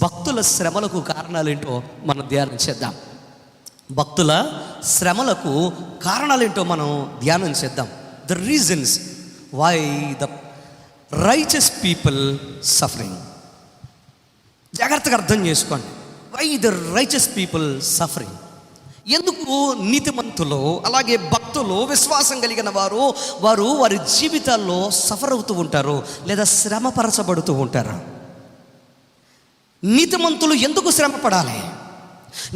భక్తుల శ్రమలకు కారణాలేంటో మనం ధ్యానం చేద్దాం. భక్తుల శ్రమలకు కారణాలేంటో మనం ధ్యానం చేద్దాం. The reasons why the righteous people suffering. జాగ్రత్తగా అర్థం చేసుకోండి. Why the righteous people suffering. ఎందుకు నీతిమంతులు అలాగే భక్తులు విశ్వాసం కలిగిన వారు వారి జీవితాల్లో సఫర్ అవుతూ ఉంటారు లేదా శ్రమపరచబడుతూ ఉంటారు? నీతిమంతులు ఎందుకు శ్రమ పడాలి?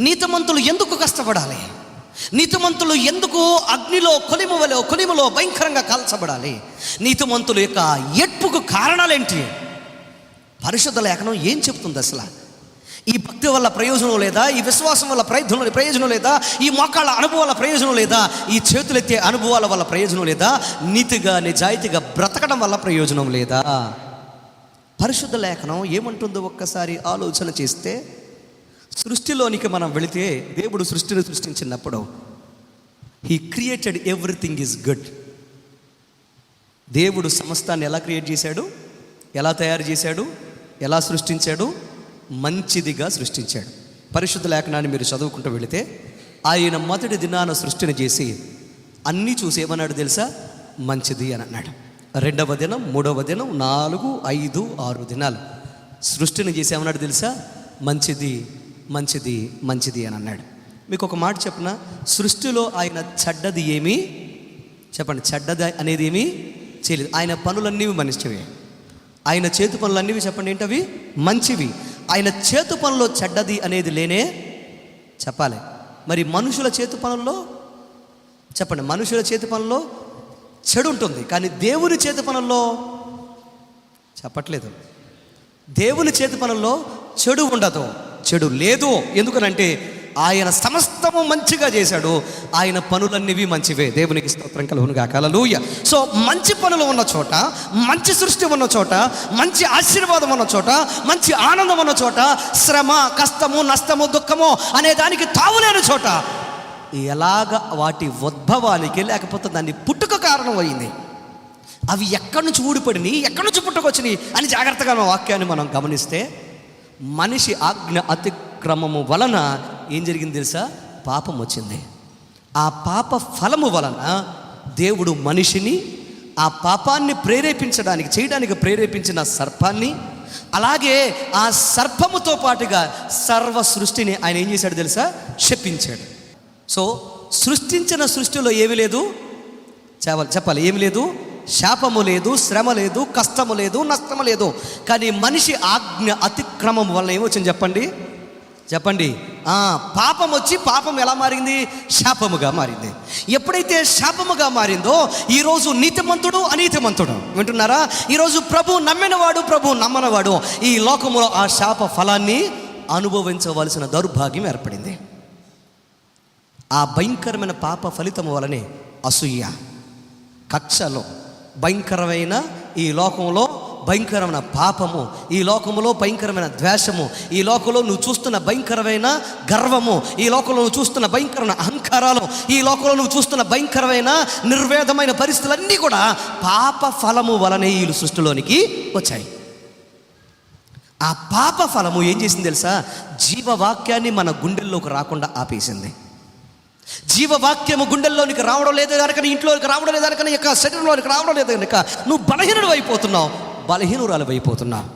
నీతిమంతులు ఎందుకు కష్టపడాలి? నీతిమంతులు ఎందుకు అగ్నిలో కొలిములో భయంకరంగా కాల్చబడాలి? నీతిమంతుల యొక్క ఎడ్పుకు కారణాలేంటి? పరిశుద్ధ లేఖనం ఏం చెప్తుంది అసలు? ఈ భక్తి వల్ల ప్రయోజనం లేదా? ఈ విశ్వాసం వల్ల ప్రయోజనం లేదా? ఈ మోకాళ్ళ అనుభవాల ప్రయోజనం లేదా? ఈ చేతులెత్తే అనుభవాల వల్ల ప్రయోజనం లేదా? నీతిగా నిజాయితీగా బ్రతకడం వల్ల ప్రయోజనం లేదా? పరిశుద్ధ లేఖనం ఏమంటుందో ఒక్కసారి ఆలోచన చేస్తే, సృష్టిలోనికి మనం వెళితే దేవుడు సృష్టిని సృష్టించినప్పుడు he created everything is good. దేవుడు సమస్తాన్ని ఎలా క్రియేట్ చేశాడు? ఎలా తయారు చేశాడు? ఎలా సృష్టించాడు? మంచిదిగా సృష్టించాడు. పరిశుద్ధ లేఖనాన్ని మీరు చదువుకుంటూ వెళితే ఆయన మొదటి దినాన సృష్టిని చేసి అన్నీ చూసి ఏమన్నాడు తెలుసా? మంచిది అని అన్నాడు. రెండవ దినం, మూడవ దినం, 4, 5, 6 దినాలు సృష్టిని చేసి ఏమన్నాడు తెలుసా? మంచిది మంచిది మంచిది అని అన్నాడు. మీకు ఒక మాట చెప్పనా? సృష్టిలో ఆయన చెడ్డది ఏమీ చెప్పండి, చెడ్డది అనేది ఏమీ చేయలేదు. ఆయన పనులన్నీ మంచివే. ఆయన చేతి పనులన్నీ చెప్పండి ఏంటవి? మంచివి. ఆయన చేతి పనుల్లో చెడ్డది అనేది లేనే చెప్పాలి. మరి మనుషుల చేతి పనుల్లో చెప్పండి, మనుషుల చేతి పనుల్లో చెడు ఉంటుంది, కానీ దేవుని చేతి పనుల్లో చెప్పట్లేదు. దేవుని చేతి పనుల్లో చెడు ఉండదు, చెడు లేదు. ఎందుకనంటే ఆయన సమస్తము మంచిగా చేశాడు. ఆయన పనులన్నీ మంచివే. దేవునికి స్తోత్రం కలుగును గాక. హల్లెలూయా. సో మంచి పనులు ఉన్న చోట, మంచి సృష్టి ఉన్న చోట, మంచి ఆశీర్వాదం ఉన్న చోట, మంచి ఆనందం ఉన్న చోట శ్రమ, కష్టము, నష్టము, దుఃఖము అనే దానికి తావులేని చోట ఎలాగ వాటి ఉద్భవానికి లేకపోతే దాన్ని పుట్టుక కారణం అయింది, అవి ఎక్కడి నుంచి ఊడిపడినాయి, ఎక్కడి నుంచి పుట్టుకొచ్చినాయి అని జాగ్రత్తగా వాక్యాన్ని మనం గమనిస్తే, మనిషి ఆజ్ఞ అతిక్రమము వలన ఏం జరిగింది తెలుసా? పాపం వచ్చింది. ఆ పాప ఫలము వలన దేవుడు మనిషిని ఆ పాపాన్ని చేయడానికి ప్రేరేపించిన సర్పాన్ని, అలాగే ఆ సర్పముతో పాటుగా సర్వ సృష్టిని ఆయన ఏం చేశాడు తెలుసా? శపించాడు. సో సృష్టించిన సృష్టిలో ఏమీ లేదు, చెప్పాలి ఏమి లేదు? శాపము లేదు, శ్రమ లేదు, కష్టము లేదు, నష్టము లేదు. కానీ మనిషి ఆజ్ఞ అతిక్రమం వల్ల ఏమొచ్చింది చెప్పండి? పాపం వచ్చి, పాపం ఎలా మారింది? శాపముగా మారింది. ఎప్పుడైతే శాపముగా మారిందో ఈరోజు నీతిమంతుడు, అనీతిమంతుడు వింటున్నారా? ఈరోజు ప్రభు నమ్మినవాడు, ప్రభు నమ్మనవాడు ఈ లోకములో ఆ శాప ఫలాన్ని అనుభవించవలసిన దౌర్భాగ్యం ఏర్పడింది. ఆ భయంకరమైన పాప ఫలితము వలనే అసూయ, కక్షలో, భయంకరమైన ఈ లోకంలో భయంకరమైన పాపము, ఈ లోకములో భయంకరమైన ద్వేషము, ఈ లోకంలో నువ్వు చూస్తున్న భయంకరమైన గర్వము, ఈ లోకంలో నువ్వు చూస్తున్న భయంకరమైన అహంకారాలు, ఈ లోకంలో నువ్వు చూస్తున్న భయంకరమైన నిర్వేదమైన పరిస్థితులన్నీ కూడా పాప ఫలము వలనే ఈ సృష్టిలోనికి వచ్చాయి. ఆ పాప ఫలము ఏం చేసింది తెలుసా? జీవవాక్యాన్ని మన గుండెల్లోకి రాకుండా ఆపేసింది. జీవవాక్యము గుండెల్లోనికి రావడం లేదు కనుక, ఇంట్లోకి రావడం లేదు కనుక, ఇక శరీరంలోనికి రావడం లేదు కనుక నువ్వు బలహీనురాలు అయిపోతున్నావు.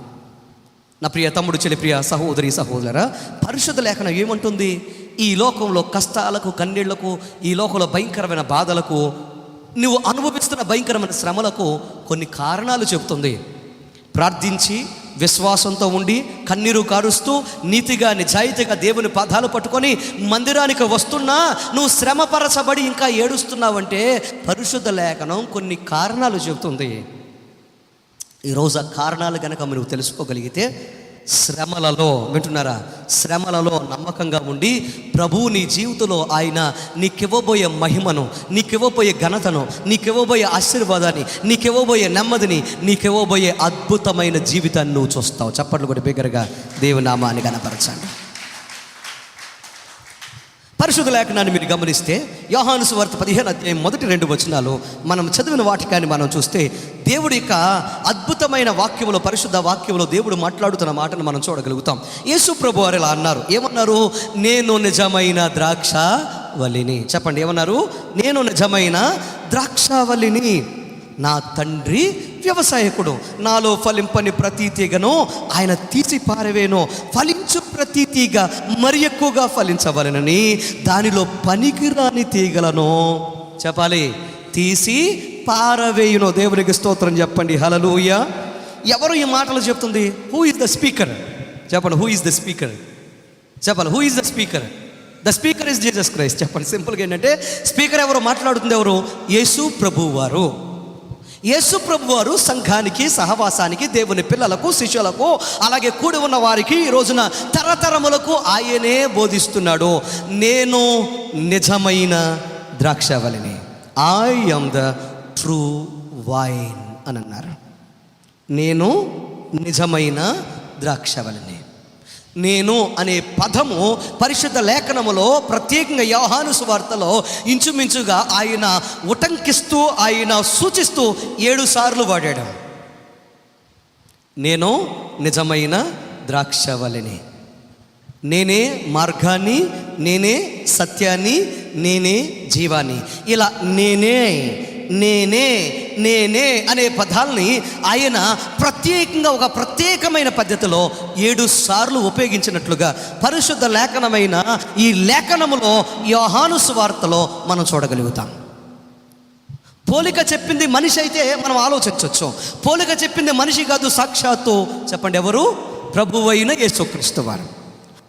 నా ప్రియ తమ్ముడు, చెల్లి, ప్రియ సహోదరి, సహోదరా, పరిశుద్ధ లేఖనం ఏమంటుంది? ఈ లోకంలో కష్టాలకు, కన్నీళ్లకు, ఈ లోకంలో భయంకరమైన బాధలకు, నువ్వు అనుభవిస్తున్న భయంకరమైన శ్రమలకు కొన్ని కారణాలు చెబుతుంది. ప్రార్థించి విశ్వాసంతో ఉండి కన్నీరు కారుస్తూ నీతిగా నిజాయితీగా దేవుని పాదాలు పట్టుకొని మందిరానికి వస్తున్నా నువ్వు శ్రమపరచబడి ఇంకా ఏడుస్తున్నావంటే పరిశుద్ధ లేఖనం కొన్ని కారణాలు చెబుతుంది. ఈరోజు ఆ కారణాలు కనుక నువ్వు తెలుసుకోగలిగితే శ్రమలలో, వింటున్నారా, శ్రమలలో నమ్మకంగా ఉండి ప్రభువు నీ జీవితంలో ఆయన నీకివ్వబోయే మహిమను, నీకివ్వబోయే ఘనతను, నీకివ్వబోయే ఆశీర్వాదాన్ని, నీకివ్వబోయే నెమ్మదిని, నీకివ్వబోయే అద్భుతమైన జీవితాన్ని నువ్వు చూస్తావు. చప్పట్లు కూడా బిగ్గరగా దేవుని నామాన్ని కనపరచండి. పరిశుద్ధ లేఖనాన్ని మీరు గమనిస్తే యోహాను సువార్త 15వ అధ్యాయం మొదటి 2 వచనాలు మనం చదివిన వాటికాన్ని మనం చూస్తే దేవుడి యొక్క అద్భుతమైన వాక్యములో, పరిశుద్ధ వాక్యములో దేవుడు మాట్లాడుతున్న మాటను మనం చూడగలుగుతాం. యేసు ప్రభు వారు ఇలా అన్నారు. ఏమన్నారు? నేను నిజమైన ద్రాక్షావల్లిని. చెప్పండి, ఏమన్నారు? నేను నిజమైన ద్రాక్షావల్లిని, నా తండ్రి వ్యవసాయకుడు. నాలో ఫలింపని ప్రతి తీగను ఆయన తీసి పారవేను, ఫలించు ప్రతి తీగ మరి ఎక్కువగా ఫలించవలెనని దానిలో పనికిరాని తీగలను చెప్పాలి తీసి పారవేయును. దేవునికి స్తోత్రం చెప్పండి, హల్లెలూయా. ఎవరు ఈ మాటలు చెప్తుంది? Who is the speaker? చెప్పండి, హూ ఇస్ ద స్పీకర్? చెప్పాలి, who is the speaker? The speaker is Jesus Christ. చెప్పండి, సింపుల్గా ఏంటంటే స్పీకర్ ఎవరు? మాట్లాడుతుంది ఎవరు? యేసు ప్రభు వారు. యేసు ప్రభు వారు సంఘానికి, సహవాసానికి, దేవుని పిల్లలకు, శిష్యులకు, అలాగే కూడి ఉన్న వారికి ఈ రోజున తరతరములకు ఆయనే బోధిస్తున్నాడు. నేను నిజమైన ద్రాక్షావల్లిని, I am the true vine అని అన్నారు. నేను నిజమైన ద్రాక్షావల్లిని. నేను అనే పదము పరిశుద్ధ లేఖనములో, ప్రత్యేకంగా యోహాను సువార్తలో ఇంచుమించుగా ఆయన ఉటంకిస్తూ, ఆయన సూచిస్తూ 7 సార్లు వాడాడు. నేను నిజమైన ద్రాక్షావల్లిని, నేనే మార్గాన్ని, నేనే సత్యాన్ని, నేనే జీవాన్ని. ఇలా నేనే నేనే నేనే అనే పదాలని ఆయన ప్రత్యేకంగా ఒక ప్రత్యేకమైన పద్ధతిలో 7 సార్లు ఉపయోగించినట్లుగా పరిశుద్ధ లేఖనమైన ఈ లేఖనములో, యోహాను సువార్తలో మనం చూడగలుగుతాం. పోలిక చెప్పింది మనిషి అయితే మనం ఆలోచించవచ్చు. పోలిక చెప్పింది మనిషి కాదు, సాక్షాత్తు చెప్పండి ఎవరు? ప్రభువైన యేసుక్రీస్తు వారు.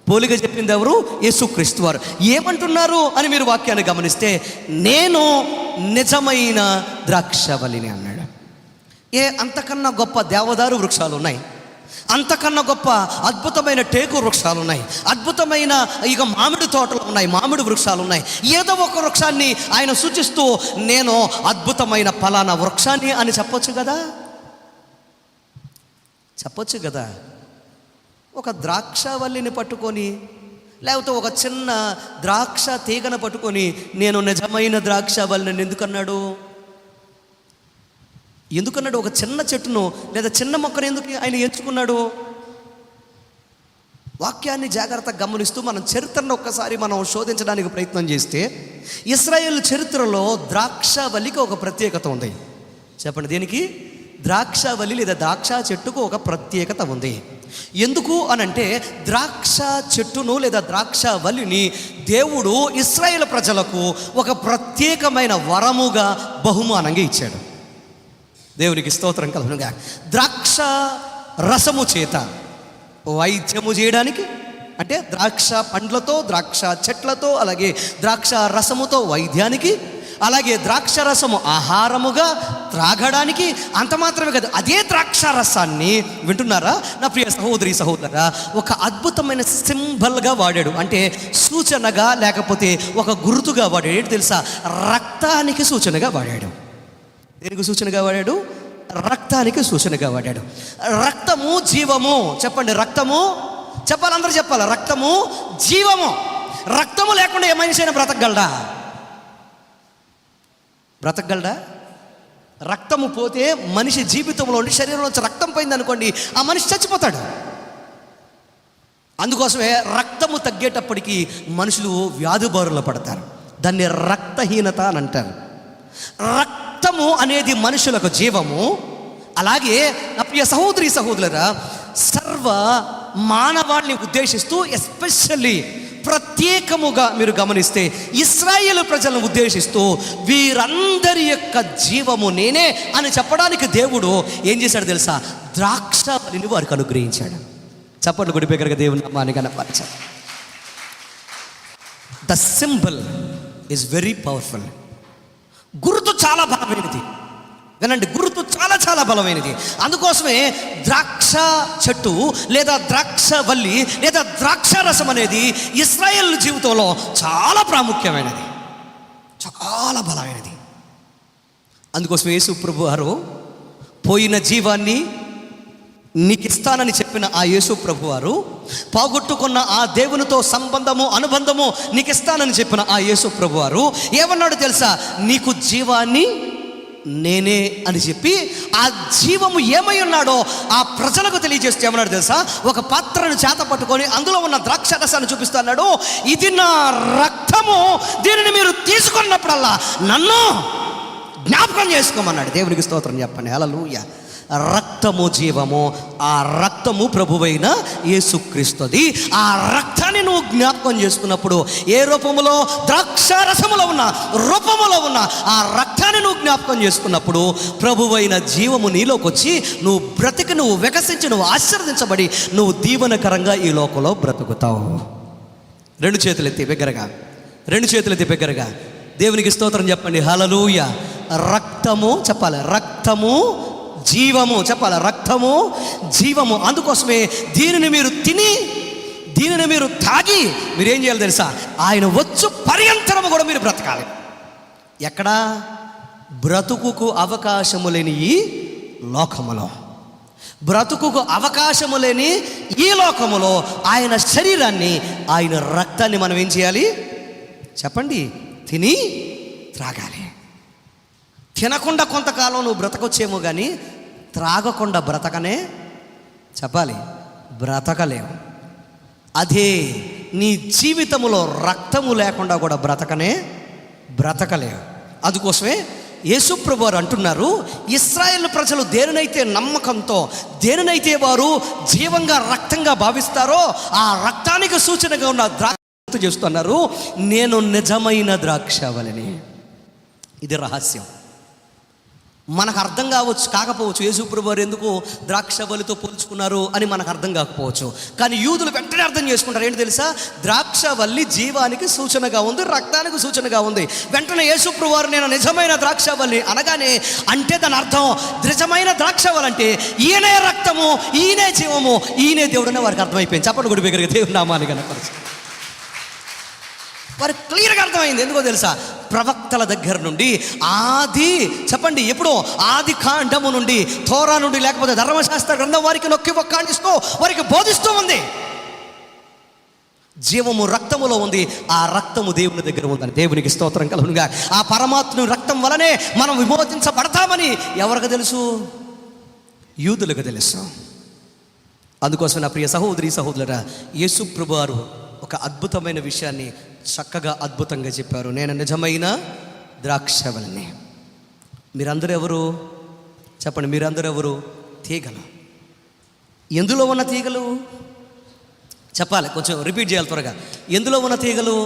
పోలిక చెప్పింది ఎవరు? యేసుక్రీస్తు వారు. ఏమంటున్నారు అని మీరు వాక్యాన్ని గమనిస్తే, నేను నిజమైన ద్రాక్షావల్లిని అన్నాడు. అంతకన్నా గొప్ప దేవదారు వృక్షాలు ఉన్నాయి, అంతకన్నా గొప్ప అద్భుతమైన టేకు వృక్షాలు ఉన్నాయి, అద్భుతమైన ఇక మామిడి తోటలు ఉన్నాయి, మామిడి వృక్షాలు ఉన్నాయి. ఏదో ఒక వృక్షాన్ని ఆయన సూచిస్తూ నేను అద్భుతమైన ఫలానా వృక్షాన్ని అని చెప్పొచ్చు కదా, చెప్పొచ్చు కదా. ఒక ద్రాక్షావల్లిని పట్టుకొని, లేకపోతే ఒక చిన్న ద్రాక్ష తీగను పట్టుకొని నేను నిజమైన ద్రాక్షావల్లిని ఎందుకన్నాడు? ఎందుకన్నాడు? ఒక చిన్న చెట్టును లేదా చిన్న మొక్కను ఎందుకు ఆయన ఎంచుకున్నాడు? వాక్యాన్ని జాగ్రత్తగా గమనిస్తూ మనం చరిత్రను ఒక్కసారి మనం శోధించడానికి ప్రయత్నం చేస్తే, ఇశ్రాయేలు చరిత్రలో ద్రాక్షావల్లికి ఒక ప్రత్యేకత ఉంది. చెప్పండి, దేనికి? ద్రాక్షావల్లి లేదా ద్రాక్ష చెట్టుకు ఒక ప్రత్యేకత ఉంది. ఎందుకు అనంటే, ద్రాక్ష చెట్టును లేదా ద్రాక్షావల్లిని దేవుడు ఇశ్రాయేలు ప్రజలకు ఒక ప్రత్యేకమైన వరముగా, బహుమానంగా ఇచ్చాడు. దేవునికి స్తోత్రం కలుగునుగా. ద్రాక్ష రసము చేత వైద్యము చేయడానికి, అంటే ద్రాక్ష పండ్లతో, ద్రాక్ష చెట్లతో, అలాగే ద్రాక్ష రసముతో వైద్యానికి, అలాగే ద్రాక్ష రసము ఆహారముగా త్రాగడానికి. అంత మాత్రమే కాదు, అదే ద్రాక్ష రసాన్ని, వింటున్నారా నా ప్రియ సహోదరి సహోదరా, ఒక అద్భుతమైన సింబల్గా వాడాడు. అంటే సూచనగా, లేకపోతే ఒక గుర్తుగా వాడాడు. ఏంటి తెలుసా? రక్తానికి సూచనగా వాడాడు. దేనికి సూచనగా వాడాడు? రక్తానికి సూచనగా వాడాడు. రక్తము జీవము. చెప్పండి, రక్తము. చెప్పాలి, అందరూ చెప్పాలి. రక్తము జీవము. రక్తము లేకుండా ఏ మనిషి అయినా బ్రతకగలడా? బ్రతకగలడా? రక్తము పోతే మనిషి జీవితంలో ఉండి, శరీరంలోంచి రక్తం పోయింది అనుకోండి, ఆ మనిషి చచ్చిపోతాడు. అందుకోసమే రక్తము తగ్గేటప్పటికీ మనుషులు వ్యాధి బారులో పడతారు. దాన్ని రక్తహీనత అని అంటారు. రక్తము అనేది మనుషులకు జీవము. అలాగే నా ప్రియ సహోదరి సహోదరులారా, సర్వ మానవాళిని ఉద్దేశిస్తూ, ఎస్పెషల్లీ ప్రత్యేకముగా మీరు గమనిస్తే ఇశ్రాయేలు ప్రజలను ఉద్దేశిస్తూ, వీరందరి యొక్క జీవము నేనే అని చెప్పడానికి దేవుడు ఏం చేశాడు తెలుసా? ద్రాక్షావల్లిని వారికి అనుగ్రహించాడు. చప్పట్లు కొట్టి బిగ్గరగా దేవుని నామాన్ని కనపరచాడు. The symbol is very powerful. గుర్తు చాలా బలమైనది. వినండి, గుర్తు చాలా చాలా బలమైనది. అందుకోసమే ద్రాక్ష చెట్టు లేదా ద్రాక్షవల్లి లేదా ద్రాక్ష రసం అనేది ఇశ్రాయేల్ జీవితంలో చాలా ప్రాముఖ్యమైనది, చాలా బలమైనది. అందుకోసం యేసు ప్రభు వారు పోయిన జీవాన్ని నీకు ఇస్తానని చెప్పిన ఆ యేసు ప్రభువారు, పోగొట్టుకున్న ఆ దేవునితో సంబంధము అనుబంధము నీకు ఇస్తానని చెప్పిన ఆ యేసు ప్రభువారు ఏమన్నాడు తెలుసా? నీకు జీవాన్ని నేనే అని చెప్పి ఆ జీవము ఏమై ఉన్నాడో ఆ ప్రజలకు తెలియజేస్తూ ఏమన్నాడు తెలుసా? ఒక పాత్రను చేత పట్టుకొని అందులో ఉన్న ద్రాక్ష రసాన్ని చూపిస్తూ అన్నాడు, ఇది నా రక్తము, దీనిని మీరు తీసుకున్నప్పుడల్లా నన్ను జ్ఞాపకం చేసుకోమన్నాడు. దేవునికి స్తోత్రం చెప్పండి. హల్లెలూయా. రక్తము జీవము, ఆ రక్తము ప్రభువైన యేసుక్రీస్తుది. ఆ రక్తాన్ని నువ్వు జ్ఞాపకం చేసుకున్నప్పుడు, ఏ రూపములో? ద్రాక్షారసములో ఉన్న రూపములో ఉన్న ఆ రక్తాన్ని నువ్వు జ్ఞాపకం చేసుకున్నప్పుడు ప్రభువైన జీవము నీలోకి వచ్చి నువ్వు బ్రతికి, నువ్వు వికసించి, నువ్వు ఆశీర్వదించబడి, నువ్వు దీవెనకరంగా ఈ లోకంలో బ్రతుకుతావు. రెండు చేతులు ఎత్తి బిగ్గరగా దేవునికి స్తోత్రం చెప్పండి. హల్లెలూయా. రక్తము చెప్పాలి, రక్తము జీవము చెప్పాలి, రక్తము జీవము. అందుకోసమే దీనిని మీరు తిని, దీనిని మీరు తాగి, మీరేం చేయాలి తెలుసా? ఆయన వచ్చు పర్యంతరము కూడా మీరు బ్రతకాలి. ఎక్కడా? బ్రతుకుకు అవకాశము లేని ఈ లోకములో, బ్రతుకుకు అవకాశము లేని ఈ లోకములో ఆయన శరీరాన్ని, ఆయన రక్తాన్ని మనం ఏం చేయాలి చెప్పండి? తిని త్రాగాలి. తినకుండా కొంతకాలం నువ్వు బ్రతకొచ్చేమో కానీ త్రాగకుండా బ్రతకనే చెప్పాలి బ్రతకలేవు. అదే నీ జీవితంలో రక్తము లేకుండా కూడా బ్రతకలేవు. అందుకోసమే యేసుప్రభు వారు అంటున్నారు, ఇశ్రాయేలు ప్రజలు దేనినైతే నమ్మకంతో, దేనినైతే వారు జీవంగా రక్తంగా భావిస్తారో ఆ రక్తానికి సూచనగా ఉన్న ద్రాక్ష చేస్తున్నారు, నేను నిజమైన ద్రాక్షవల్లిని. ఇది రహస్యం. మనకు అర్థం కాకపోవచ్చు యేసుప్రభు వారు ఎందుకు ద్రాక్షవల్లితో పోల్చుకున్నారు అని మనకు అర్థం కాకపోవచ్చు. కానీ యూదులు వెంటనే అర్థం చేసుకుంటారు. ఏంటి తెలుసా? ద్రాక్షవల్లి జీవానికి సూచనగా ఉంది, రక్తానికి సూచనగా ఉంది. వెంటనే యేసుప్రభు వారు నేను నిజమైన ద్రాక్షవల్లి అనగానే, అంటే దాని అర్థం నిజమైన ద్రాక్షవల్లి అంటే ఈయనే రక్తము, ఈయనే జీవము, ఈయనే దేవుడనే వారికి అర్థమైపోయింది. చెప్పండి గుడి బిగ్గరగా దేవుని నామాన్ని కనపరచు. వారికి క్లియర్గా అర్థమైంది. ఎందుకో తెలుసా? ప్రవక్తల దగ్గర నుండి చెప్పండి ఎప్పుడో ఆది కాండము నుండి, తోరా నుండి, లేకపోతే ధర్మశాస్త్ర గ్రంథం వారికి నొక్కి ఒక్కాడిస్తూ వారికి బోధిస్తూ ఉంది. జీవము రక్తములో ఉంది, ఆ రక్తము దేవుని దగ్గర ఉందని. దేవునికి స్తోత్రం కలుగునుగా. ఆ పరమాత్మ రక్తం వలనే మనం విమోచించబడతామని ఎవరికి తెలుసు? యూదులకు తెలుసు. అందుకోసం నా ప్రియ సహోదరి సహోదరులారా, యేసు ప్రభువారు ఒక అద్భుతమైన విషయాన్ని చక్కగా అద్భుతంగా చెప్పారు. నేను నిజమైన ద్రాక్షవల్లిని. మీరందరూ ఎవరు చెప్పండి? మీరందరూ ఎవరు? తీగలు. ఎందులో ఉన్న తీగలు చెప్పాలి, కొంచెం రిపీట్ చేయాలి త్వరగా. ఎందులో ఉన్న తీగలు?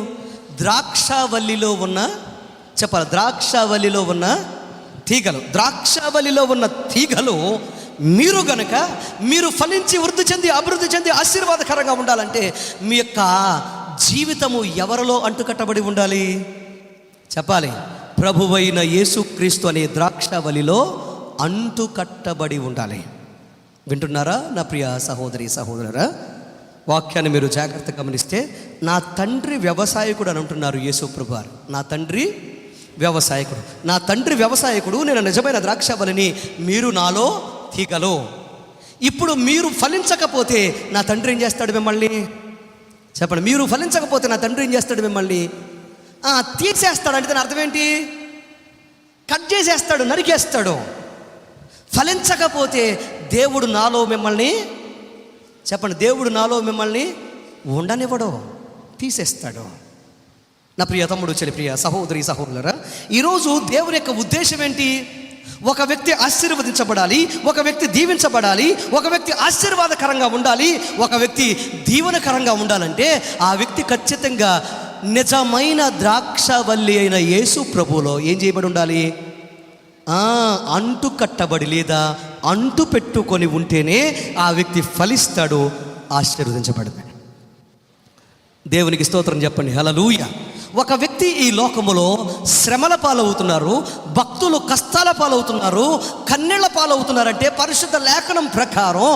ద్రాక్షవల్లిలో ఉన్న చెప్పాలి, ద్రాక్షవల్లిలో ఉన్న తీగలు. ద్రాక్షవల్లిలో ఉన్న తీగలు మీరు గనక మీరు ఫలించి వృద్ధి చెంది అభివృద్ధి చెంది ఆశీర్వాదకరంగా ఉండాలంటే మీ యొక్క జీవితము ఎవరిలో అంటుకట్టబడి ఉండాలి చెప్పాలి? ప్రభువైన యేసుక్రీస్తు అనే ద్రాక్షవల్లిలో అంటుకట్టబడి ఉండాలి. వింటున్నారా నా ప్రియ సహోదరి సహోదరురా? వాక్యాన్ని మీరు జాగ్రత్తగా గమనిస్తే, నా తండ్రి వ్యవసాయకుడు అని అంటున్నారు యేసు ప్రభువారు. నా తండ్రి వ్యవసాయకుడు, నా తండ్రి వ్యవసాయకుడు, నేను నిజమైన ద్రాక్షవల్లిని, మీరు నాలో తీగలు. ఇప్పుడు మీరు ఫలించకపోతే నా తండ్రి ఏం చేస్తాడు మిమ్మల్ని చెప్పండి? మీరు ఫలించకపోతే నా తండ్రి ఏం చేస్తాడు మిమ్మల్ని? తీసేస్తాడు. అంటే దాని అర్థం ఏంటి? కట్ చేసేస్తాడు, నరికేస్తాడు. ఫలించకపోతే దేవుడు నాలో మిమ్మల్ని చెప్పండి, దేవుడు నాలో మిమ్మల్ని ఉండనివ్వడు, తీసేస్తాడు. నా ప్రియ తమ్ముడు చెల్లి, ప్రియ సహోదరి సహోదరులారా, ఈరోజు దేవుని యొక్క ఉద్దేశం ఏంటి? ఒక వ్యక్తి ఆశీర్వదించబడాలి, ఒక వ్యక్తి దీవించబడాలి, ఒక వ్యక్తి ఆశీర్వాదకరంగా ఉండాలి, ఒక వ్యక్తి దీవెనకరంగా ఉండాలంటే ఆ వ్యక్తి ఖచ్చితంగా నిజమైన ద్రాక్షవల్లి అయిన యేసు ప్రభువులో ఏం చేయబడి ఉండాలి? అంటు కట్టబడి లేదా అంటు పెట్టుకొని ఉంటేనే ఆ వ్యక్తి ఫలిస్తాడు, ఆశీర్వదించబడతాడు. దేవునికి స్తోత్రం చెప్పండి. హల్లెలూయా. ఒక వ్యక్తి ఈ లోకములో శ్రమల పాలవుతున్నారు, భక్తులు కష్టాల పాలవుతున్నారు, కన్నీళ్ల పాలవుతున్నారంటే పరిశుద్ధ లేఖనం ప్రకారం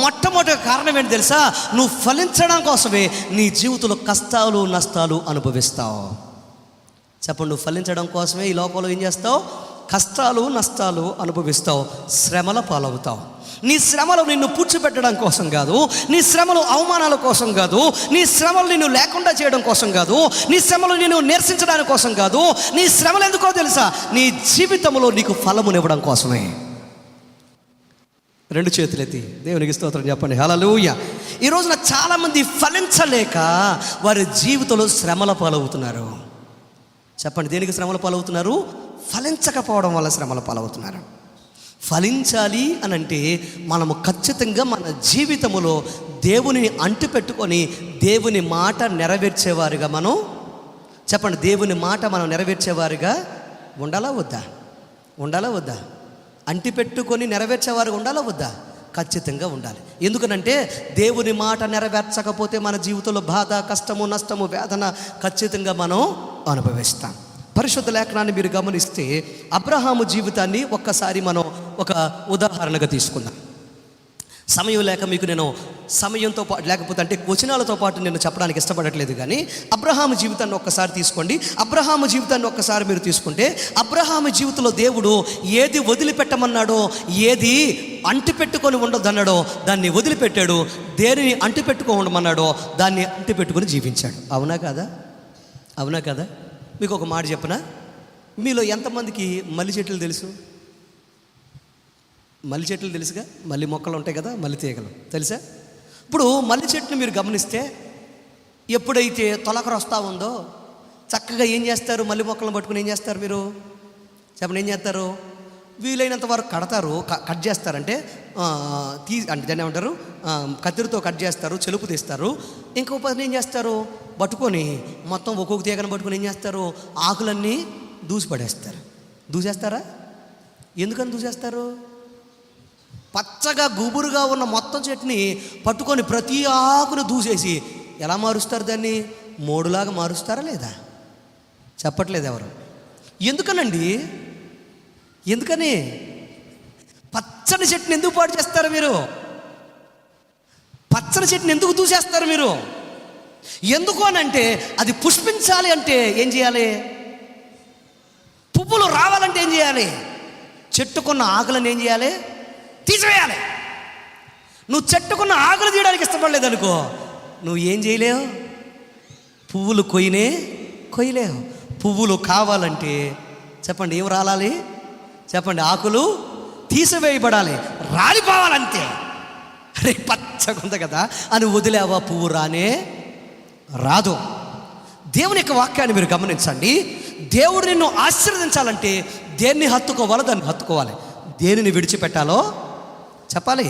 మొట్టమొదటి కారణం ఏంటి తెలుసా? నువ్వు ఫలించడం కోసమే నీ జీవితంలో కష్టాలు నష్టాలు అనుభవిస్తావు. చెప్పండి, నువ్వు ఫలించడం కోసమే ఈ లోకంలో ఏం చేస్తావు? కష్టాలు నష్టాలు అనుభవిస్తావు, శ్రమల పాలవుతావు. నీ శ్రమలు నిన్ను పూడ్చిపెట్టడం కోసం కాదు, నీ శ్రమలు అవమానాల కోసం కాదు, నీ శ్రమలు నిన్ను లేకుండా చేయడం కోసం కాదు, నీ శ్రమలు నిన్ను నిరసించడానికి కోసం కాదు. నీ శ్రమలు ఎందుకో తెలుసా? నీ జీవితంలో నీకు ఫలమునివ్వడం కోసమే. రెండు చేతులెత్తి దేవునికి స్తోత్రం చెప్పండి. హల్లెలూయా. ఈ రోజున చాలామంది ఫలించలేక వారి జీవితంలో శ్రమల పాలవుతున్నారు. చెప్పండి, దేనికి శ్రమల పాలవుతున్నారు? ఫలించకపోవడం వల్ల శ్రమల పాలవుతున్నారు. ఫలించాలి అని అంటే మనము ఖచ్చితంగా మన జీవితంలో దేవునిని అంటిపెట్టుకొని దేవుని మాట నెరవేర్చేవారుగా మనం, చెప్పండి, దేవుని మాట మనం నెరవేర్చేవారుగా ఉండాలా వద్దా? ఉండాలా వద్దా? అంటిపెట్టుకొని నెరవేర్చేవారు ఉండాలా వద్దా? ఖచ్చితంగా ఉండాలి. ఎందుకనంటే దేవుని మాట నెరవేర్చకపోతే మన జీవితంలో బాధ, కష్టము, నష్టము, వేదన ఖచ్చితంగా మనం అనుభవిస్తాం. పరిశుద్ధ లేఖనాన్ని మీరు గమనిస్తే అబ్రహాము జీవితాన్ని ఒక్కసారి మనం ఒక ఉదాహరణగా తీసుకుందాం. సమయం లేక మీకు నేను సమయంతో పాటు లేకపోతే అంటే వచనాలతో పాటు నేను చెప్పడానికి ఇష్టపడట్లేదు, కానీ అబ్రహాము జీవితాన్ని ఒక్కసారి తీసుకోండి. అబ్రహాము జీవితాన్ని ఒక్కసారి మీరు తీసుకుంటే అబ్రహాము జీవితంలో దేవుడు ఏది వదిలిపెట్టమన్నాడో, ఏది అంటిపెట్టుకొని ఉండొద్దన్నాడో దాన్ని వదిలిపెట్టాడు. దేనిని అంటిపెట్టుకో ఉండమన్నాడో దాన్ని అంటిపెట్టుకొని జీవించాడు. అవునా కదా? అవునా కదా? మీకు ఒక మాట చెప్పనా? మీలో ఎంతమందికి మల్లి చెట్లు తెలుసు? మల్లి చెట్లు తెలుసుగా? మల్లి మొక్కలు ఉంటాయి కదా, మల్లి తీగలు తెలుసా? ఇప్పుడు మల్లి చెట్టుని మీరు గమనిస్తే ఎప్పుడైతే తొలకర వస్తూ ఉందో చక్కగా ఏం చేస్తారు? మల్లి మొక్కలను పట్టుకుని ఏం చేస్తారు మీరు? చెప్పండి, ఏం చేస్తారు? వీలైనంత వరకు కడతారు, కట్ చేస్తారంటే అంటే దాన్ని ఏమంటారు, కత్తిరితో కట్ చేస్తారు, చెలుపు తీస్తారు. ఇంకో పని ఏం చేస్తారు? పట్టుకొని మొత్తం ఒక్కొక్క తీగను పట్టుకొని ఏం చేస్తారు? ఆకులన్నీ దూసి పడేస్తారు. దూసేస్తారా? ఎందుకని దూసేస్తారు? పచ్చగా గుబురుగా ఉన్న మొత్తం చెట్టుని పట్టుకొని ప్రతి ఆకును దూసేసి ఎలా మారుస్తారు? దాన్ని మోడులాగా మారుస్తారా లేదా? చెప్పట్లేదు ఎవరు. ఎందుకనండి? ఎందుకని? పచ్చని చెట్టుని ఎందుకు పాడు చేస్తారు మీరు? పచ్చని చెట్టుని ఎందుకు దూసేస్తారు మీరు? ఎందుకు అనంటే అది పుష్పించాలి అంటే ఏం చేయాలి? పువ్వులు రావాలంటే ఏం చేయాలి? చెట్టుకున్న ఆకులను ఏం చేయాలి? తీసివేయాలి. నువ్వు చెట్టుకున్న ఆకులు తీయడానికి ఇష్టపడలేదు అనుకో, నువ్వు ఏం చేయలేవు? పువ్వులు కొయ్యలేవు. పువ్వులు కావాలంటే చెప్పండి ఏం రాలాలి? చెప్పండి, ఆకులు తీసివేయబడాలి, రాలిపోవాలంతే. అరే పచ్చగుంది కదా అని వదిలేవా, పువ్వు రానే రాదు. దేవుని యొక్క వాక్యాన్ని మీరు గమనించండి. దేవుడు నిన్ను ఆశీర్వదించాలంటే దేన్ని హత్తుకోవాలో దాన్ని హత్తుకోవాలి. దేనిని విడిచిపెట్టాలో చెప్పాలి,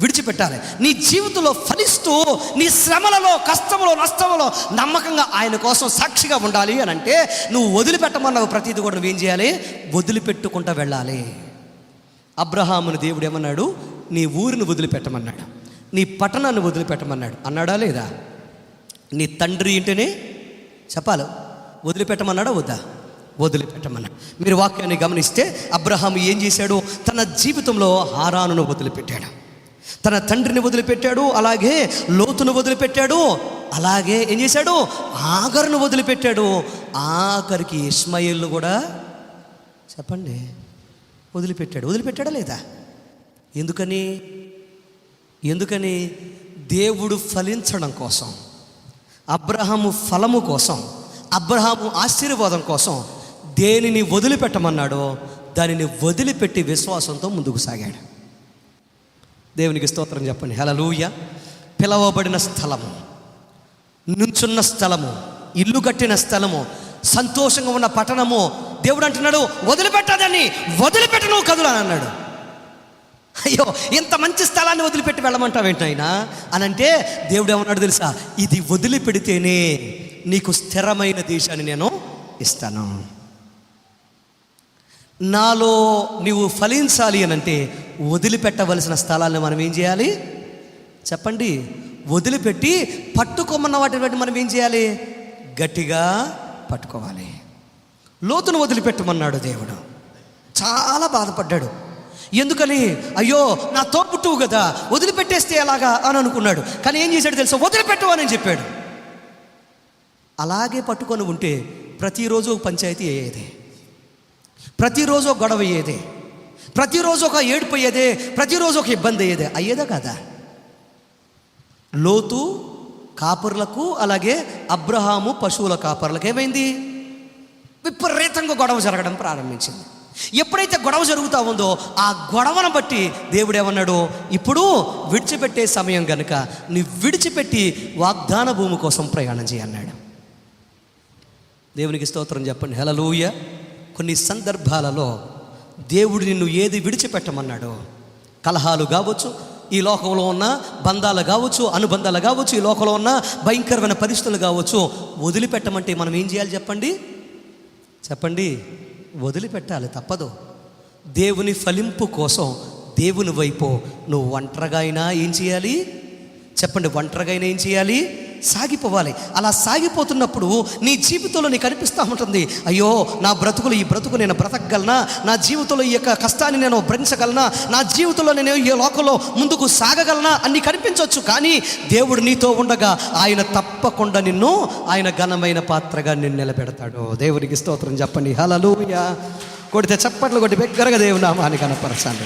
విడిచిపెట్టాలి. నీ జీవితంలో ఫలిస్తూ నీ శ్రమలలో, కష్టములో, నష్టములో నమ్మకంగా ఆయన కోసం సాక్షిగా ఉండాలి అని అంటే నువ్వు వదిలిపెట్టమన్నావు ప్రతిదీ కూడా నువ్వేం చేయాలి? వదిలిపెట్టుకుంటూ వెళ్ళాలి. అబ్రహాముని దేవుడు ఏమన్నాడు? నీ ఊరిని వదిలిపెట్టమన్నాడు, నీ పట్టణాన్ని వదిలిపెట్టమన్నాడు. అన్నాడా లేదా? నీ తండ్రి ఇంటిని చెప్పాలి వదిలిపెట్టమన్నాడా వద్దా? వదిలిపెట్టమన్నాడు. మీరు వాక్యాన్ని గమనిస్తే అబ్రహాము ఏం చేశాడు? తన జీవితంలో హారానును వదిలిపెట్టాడు, తన తండ్రిని వదిలిపెట్టాడు, అలాగే లోతును వదిలిపెట్టాడు, అలాగే ఏం చేశాడు? ఆగరును వదిలిపెట్టాడు. ఆఖరికి ఇష్మాయేలును కూడా చెప్పండి వదిలిపెట్టాడు. వదిలిపెట్టాడా లేదా? ఎందుకని? దేవుడు ఫలించడం కోసం, అబ్రహాము ఫలము కోసం, అబ్రహాము ఆశీర్వాదం కోసం దేనిని వదిలిపెట్టమన్నాడో దానిని వదిలిపెట్టి విశ్వాసంతో ముందుకు సాగాడు. దేవునికి స్తోత్రం చెప్పండి. హల్లెలూయా. పిలవబడిన స్థలము, నుంచున్న స్థలము, ఇల్లు కట్టిన స్థలము, సంతోషంగా ఉన్న పట్టణము, దేవుడు అంటున్నాడు వదిలిపెట్టదని, వదిలిపెట్టను కదులు అని అన్నాడు. అయ్యో ఇంత మంచి స్థలాన్ని వదిలిపెట్టి వెళ్ళమంటావేంటి ఆయన అని అంటే దేవుడు ఏమన్నాడు తెలుసా? ఇది వదిలిపెడితేనే నీకు స్థిరమైన దేశాన్ని నేను ఇస్తాను. నాలో నీవు ఫలించాలి అని అంటే వదిలిపెట్టవలసిన స్థలాన్ని మనం ఏం చేయాలి? చెప్పండి, వదిలిపెట్టి పట్టుకోమన్న వాటిని మనం ఏం చేయాలి? గట్టిగా పట్టుకోవాలి. లోతును వదిలిపెట్టమన్నాడు దేవుడు. చాలా బాధపడ్డాడు. ఎందుకని? అయ్యో నా తోబుట్టువు కదా, వదిలిపెట్టేస్తే ఎలాగా అని అనుకున్నాడు. కానీ ఏం చేశాడు తెలుసా? వదిలిపెట్టు అని చెప్పాడు. అలాగే పట్టుకొని ఉంటే ప్రతిరోజు పంచాయతీ అయ్యేది. ప్రతిరోజు ఒక గొడవ అయ్యేదే, ప్రతిరోజు ఒక ఏడుపు అయ్యేదే, ప్రతిరోజు ఒక ఇబ్బంది అయ్యేదే. అయ్యేదా కదా? లోతు కాపరులకు, అలాగే అబ్రహాము పశువుల కాపరులకు ఏమైంది? విపరీతంగా గొడవ జరగడం ప్రారంభించింది. ఎప్పుడైతే గొడవ జరుగుతూ ఉందో ఆ గొడవను బట్టి దేవుడు ఏమన్నాడు? ఇప్పుడు విడిచిపెట్టే సమయం కనుక నీ విడిచిపెట్టి వాగ్దాన భూమి కోసం ప్రయాణం చేయన్నాడు. దేవునికి స్తోత్రం చెప్పండి. హల్లెలూయా. కొన్ని సందర్భాలలో దేవుడు నిన్ను ఏది విడిచిపెట్టమన్నాడో, కలహాలు కావచ్చు, ఈ లోకంలో ఉన్న బంధాలు కావచ్చు, అనుబంధాలు కావచ్చు, ఈ లోకంలో ఉన్న భయంకరమైన పరిస్థితులు కావచ్చు, వదిలిపెట్టమంటే మనం ఏం చేయాలి చెప్పండి? వదిలిపెట్టాలి, తప్పదు. దేవుని ఫలింపు కోసం దేవుని వైపు నువ్వు ఒంటరిగా అయినా ఏం చేయాలి చెప్పండి? ఒంటరిగా అయినా ఏం చేయాలి? సాగిపోవాలి. అలా సాగిపోతున్నప్పుడు నీ జీవితంలో నీకు అనిపిస్తూ ఉంటుంది, అయ్యో నా బ్రతుకులు, ఈ బ్రతుకు నేను బ్రతకగలనా? నా జీవితంలో ఈ యొక్క కష్టాన్ని నేను భరించగలనా? నా జీవితంలో నేను ఈ లోకంలో ముందుకు సాగగలనా అని నీకు అనిపించవచ్చు. కానీ దేవుడు నీతో ఉండగా ఆయన తప్పకుండా నిన్ను ఆయన ఘనమైన పాత్రగా నిన్ను నిలబెడతాడు. దేవునికి స్తోత్రం చెప్పండి. హల్లెలూయా. కొడితే చప్పట్లు కొట్టి బిగ్గరగా దేవుని నామాన్ని కనపరచండి.